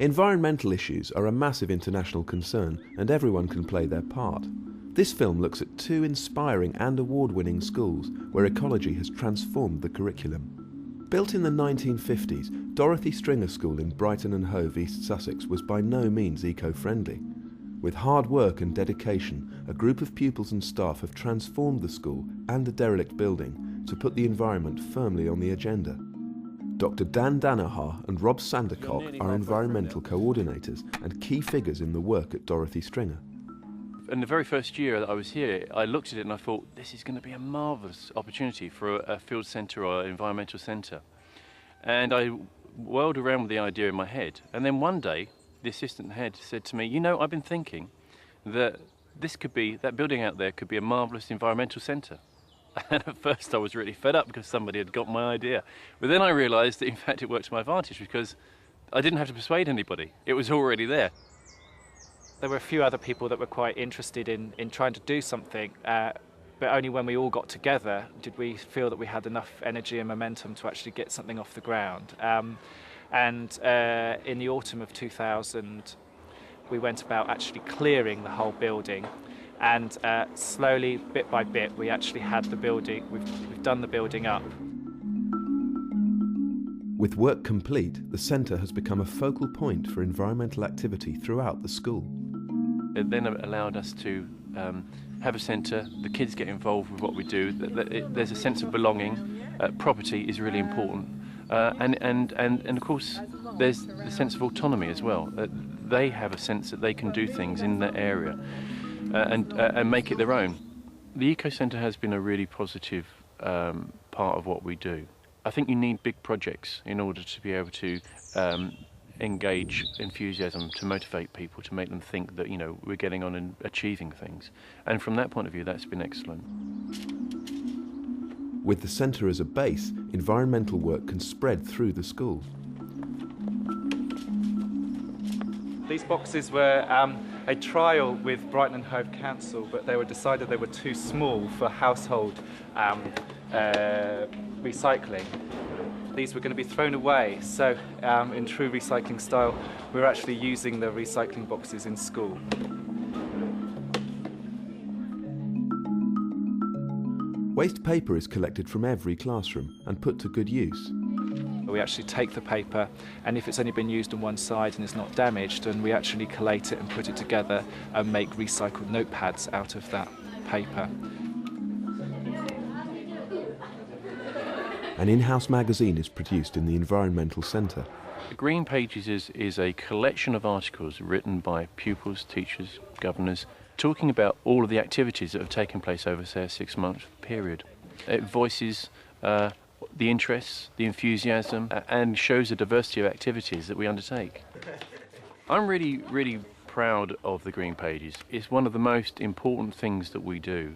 Environmental issues are a massive international concern, and everyone can play their part. This film looks at two inspiring and award-winning schools where ecology has transformed the curriculum. Built in the 1950s, Dorothy Stringer School in Brighton and Hove, East Sussex, was by no means eco-friendly. With hard work and dedication, a group of pupils and staff have transformed the school and the derelict building to put the environment firmly on the agenda. Dr. Dan Danaher and Rob Sandercock are environmental coordinators and key figures in the work at Dorothy Stringer. In the very first year that I was here, I looked at it and I thought, this is going to be a marvellous opportunity for a field centre or an environmental centre. And I whirled around with the idea in my head. And then one day, the assistant head said to me, you know, I've been thinking that that building out there could be a marvellous environmental centre. And at first I was really fed up because somebody had got my idea. But then I realised that in fact it worked to my advantage because I didn't have to persuade anybody. It was already there. There were a few other people that were quite interested in trying to do something, but only when we all got together did we feel that we had enough energy and momentum to actually get something off the ground. In the autumn of 2000, we went about actually clearing the whole building, and slowly, bit by bit, we actually had the building, we've done the building up. With work complete, the centre has become a focal point for environmental activity throughout the school. It then allowed us to have a centre, the kids get involved with what we do, there's a sense of belonging, property is really important, and of course there's the sense of autonomy as well. They have a sense that they can do things in that area and make it their own. The Eco Centre has been a really positive part of what we do. I think you need big projects in order to be able to engage enthusiasm, to motivate people, to make them think that, you know, we're getting on and achieving things. And from that point of view, that's been excellent. With the centre as a base, environmental work can spread through the school. These boxes were a trial with Brighton and Hove Council, but they were decided they were too small for household recycling. These were going to be thrown away, so in true recycling style, we're actually using the recycling boxes in school. Waste paper is collected from every classroom and put to good use. We actually take the paper, and if it's only been used on one side and is not damaged, then we actually collate it and put it together and make recycled notepads out of that paper. An in-house magazine is produced in the Environmental Centre. The Green Pages is a collection of articles written by pupils, teachers, governors, talking about all of the activities that have taken place over, say, a 6-month period. It voices the interests, the enthusiasm, and shows the diversity of activities that we undertake. I'm really, really proud of the Green Pages. It's one of the most important things that we do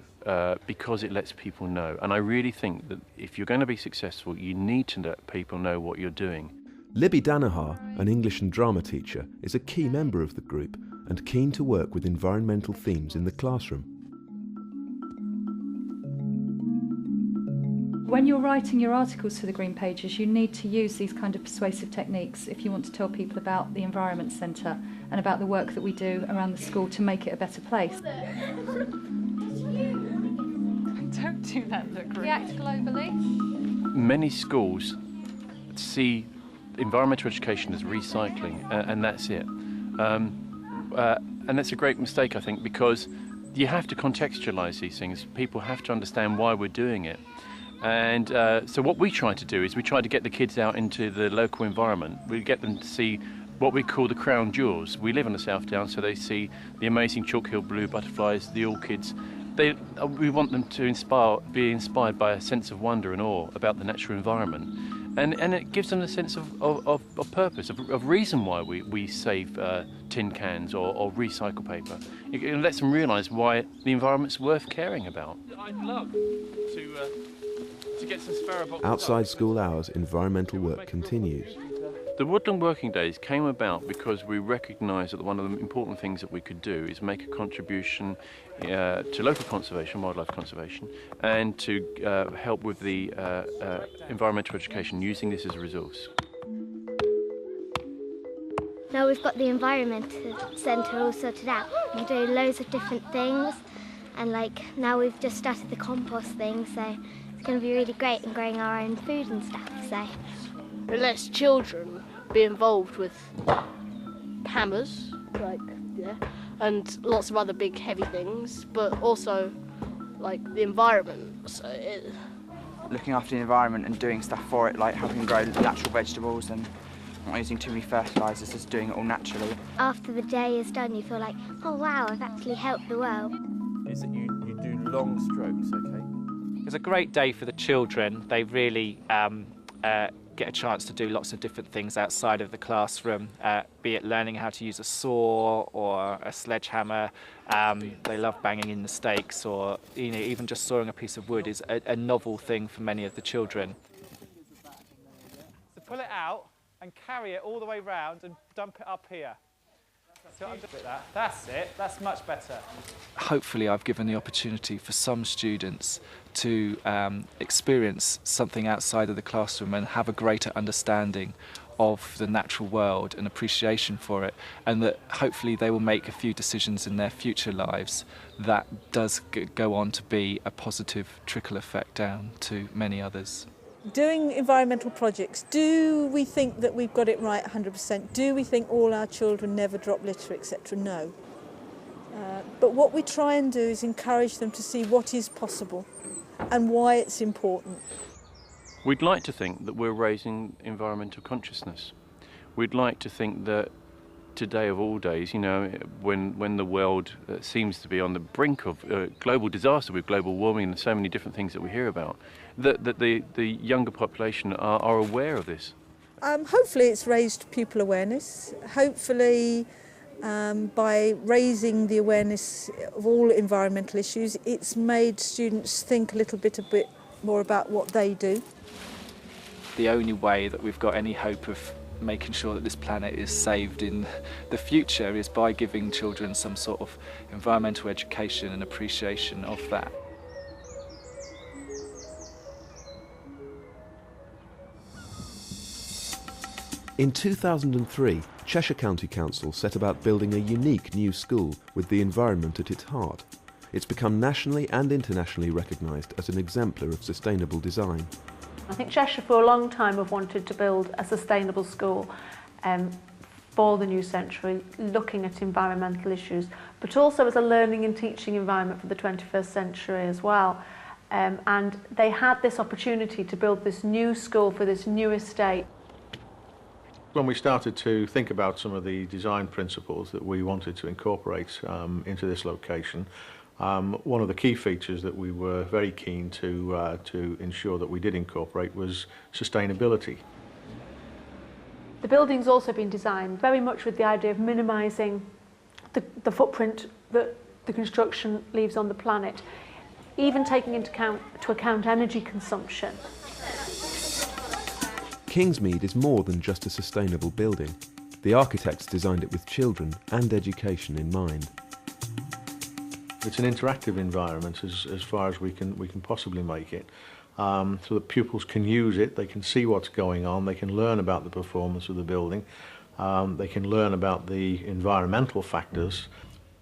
because it lets people know. And I really think that if you're going to be successful, you need to let people know what you're doing. Libby Danaher, an English and drama teacher, is a key member of the group and keen to work with environmental themes in the classroom. When you're writing your articles for the Green Pages, you need to use these kind of persuasive techniques if you want to tell people about the Environment Centre and about the work that we do around the school to make it a better place. Don't do that, look. React globally. Many schools see environmental education as recycling, and that's it. And that's a great mistake, I think, because you have to contextualise these things. People have to understand why we're doing it. And so what we try to do is we try to get the kids out into the local environment. We get them to see what we call the crown jewels. We live on the South Downs, so they see the amazing Chalk Hill blue butterflies, the orchids. We want them to be inspired by a sense of wonder and awe about the natural environment. And it gives them a sense of purpose, of reason why we save tin cans or recycle paper. It lets them realise why the environment's worth caring about. I'd love to get some sparrow boxes. Outside school hours, environmental work continues. The Woodland Working Days came about because we recognised that one of the important things that we could do is make a contribution to local conservation, wildlife conservation, and to help with the environmental education using this as a resource. now we've got the environment centre all sorted out. We're doing loads of different things, and like now we've just started the compost thing, so it's going to be really great and growing our own food and stuff. So it lets children be involved with hammers, and lots of other big heavy things, but also like the environment. So looking after the environment and doing stuff for it, like helping grow natural vegetables and not using too many fertilisers, just doing it all naturally. after the day is done, you feel like, oh wow, I've actually helped the world. Is that you do long strokes, okay? It's a great day for the children. They really get a chance to do lots of different things outside of the classroom, be it learning how to use a saw or a sledgehammer. They love banging in the stakes, or even just sawing a piece of wood is a novel thing for many of the children. So pull it out and carry it all the way round and dump it up here. That's it, that's much better. Hopefully I've given the opportunity for some students to experience something outside of the classroom and have a greater understanding of the natural world and appreciation for it, and that hopefully they will make a few decisions in their future lives that does go on to be a positive trickle effect down to many others. Doing environmental projects, do we think that we've got it right 100%? Do we think all our children never drop litter, etc.? No. But what we try and do is encourage them to see what is possible and why it's important. We'd like to think that we're raising environmental consciousness. We'd like to think that today of all days, when the world seems to be on the brink of global disaster with global warming and so many different things that we hear about, that the younger population are aware of this. Hopefully it's raised pupil awareness. Hopefully by raising the awareness of all environmental issues, it's made students think a bit more about what they do. The only way that we've got any hope of making sure that this planet is saved in the future is by giving children some sort of environmental education and appreciation of that. In 2003, Cheshire County Council set about building a unique new school with the environment at its heart. It's become nationally and internationally recognised as an exemplar of sustainable design. I think Cheshire for a long time have wanted to build a sustainable school for the new century, looking at environmental issues, but also as a learning and teaching environment for the 21st century as well. And they had this opportunity to build this new school for this new estate. When we started to think about some of the design principles that we wanted to incorporate into this location, one of the key features that we were very keen to ensure that we did incorporate was sustainability. The building's also been designed very much with the idea of minimising the footprint that the construction leaves on the planet, even taking into account energy consumption. Kingsmead is more than just a sustainable building. The architects designed it with children and education in mind. It's an interactive environment as far as we can possibly make it, so that pupils can use it, they can see what's going on, they can learn about the performance of the building, they can learn about the environmental factors.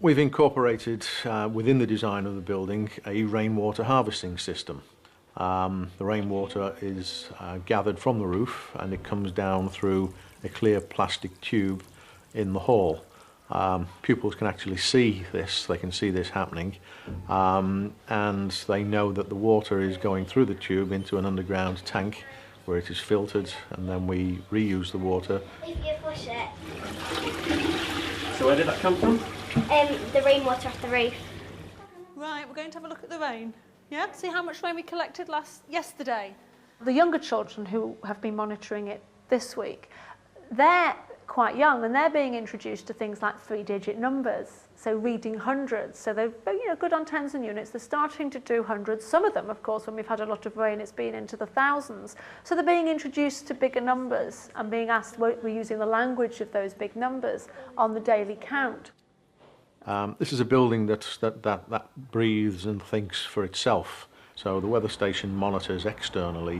We've incorporated within the design of the building a rainwater harvesting system. The rainwater is gathered from the roof and it comes down through a clear plastic tube in the hall. Pupils can actually see this, they can see this happening, and they know that the water is going through the tube into an underground tank where it is filtered, and then we reuse the water. If you push it. So where did that come from? The rainwater off the roof. Right, we're going to have a look at the rain. Yeah? See how much rain we collected yesterday. The younger children who have been monitoring it this week, they're quite young and they're being introduced to things like 3-digit numbers, so reading hundreds. So they're good on tens and units. They're starting to do hundreds. Some of them, of course, when we've had a lot of rain, it's been into the thousands. So they're being introduced to bigger numbers and being asked, we're using the language of those big numbers on the daily count. This is a building that breathes and thinks for itself. So the weather station monitors externally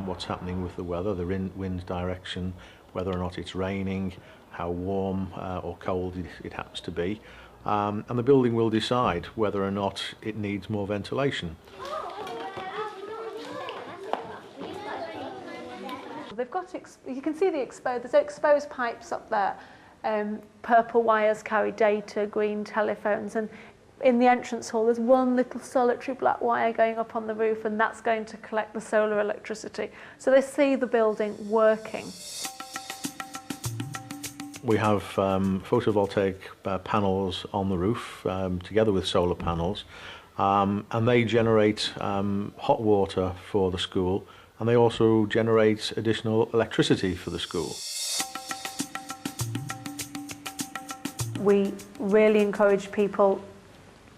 what's happening with the weather, the wind direction, whether or not it's raining, how warm or cold it happens to be, and the building will decide whether or not it needs more ventilation. They've got, you can see there's exposed pipes up there. Purple wires carry data, green telephones, and in the entrance hall there's one little solitary black wire going up on the roof, and that's going to collect the solar electricity. So they see the building working. We have photovoltaic panels on the roof together with solar panels, and they generate hot water for the school, and they also generate additional electricity for the school. We really encourage people,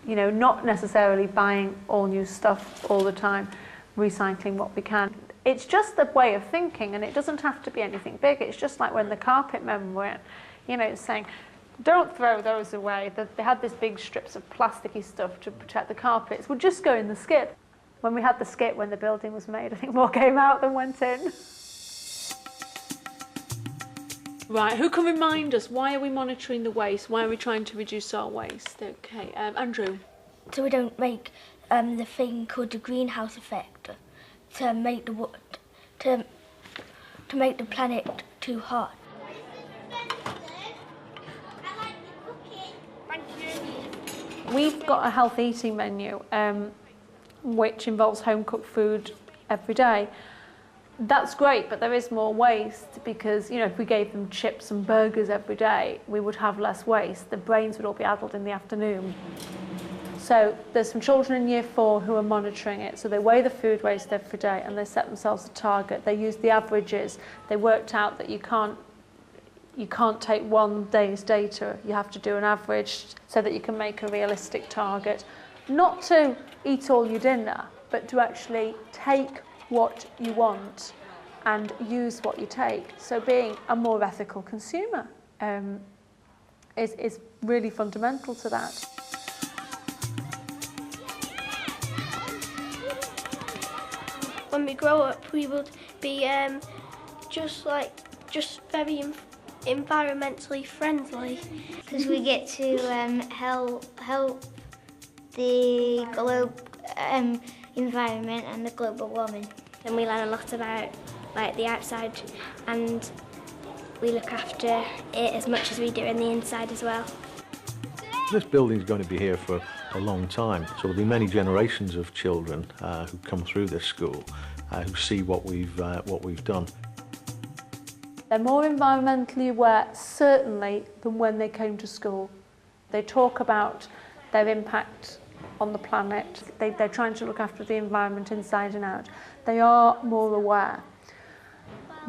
you know, not necessarily buying all new stuff all the time, recycling what we can. It's just a way of thinking, and it doesn't have to be anything big. It's just like when the carpet men were, you know, saying, don't throw those away. They had these big strips of plasticky stuff to protect the carpets. We'll just go in the skip. When we had the skip when the building was made, I think more came out than went in. Right, who can remind us, why are we monitoring the waste? Why are we trying to reduce our waste? Okay, Andrew. So we don't make the thing called the greenhouse effect to make the planet too hot. We've got a healthy eating menu, which involves home-cooked food every day. That's great, but there is more waste because, you know, if we gave them chips and burgers every day, we would have less waste. The brains would all be addled in the afternoon. So there's some children in Year 4 who are monitoring it. So they weigh the food waste every day and they set themselves a target. They use the averages. They worked out that you can't take one day's data. You have to do an average so that you can make a realistic target. Not to eat all your dinner, but to actually take what you want and use what you take. So being a more ethical consumer is really fundamental to that. When we grow up, we would be just very environmentally friendly, because we get to help the environment and the global warming. And we learn a lot about the outside, and we look after it as much as we do in the inside as well. This building's going to be here for a long time, so there'll be many generations of children who come through this school who see what we've done. They're more environmentally aware, certainly, than when they came to school. They talk about their impact on the planet. They're trying to look after the environment inside and out. They are more aware.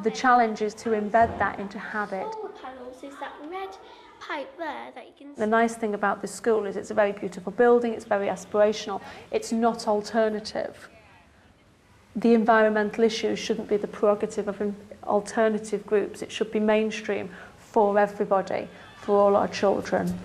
The challenge is to embed that into habit. Solar panels is that red pipe there that you can see. The nice thing about this school is it's a very beautiful building, it's very aspirational, it's not alternative. The environmental issues shouldn't be the prerogative of alternative groups, it should be mainstream for everybody, for all our children.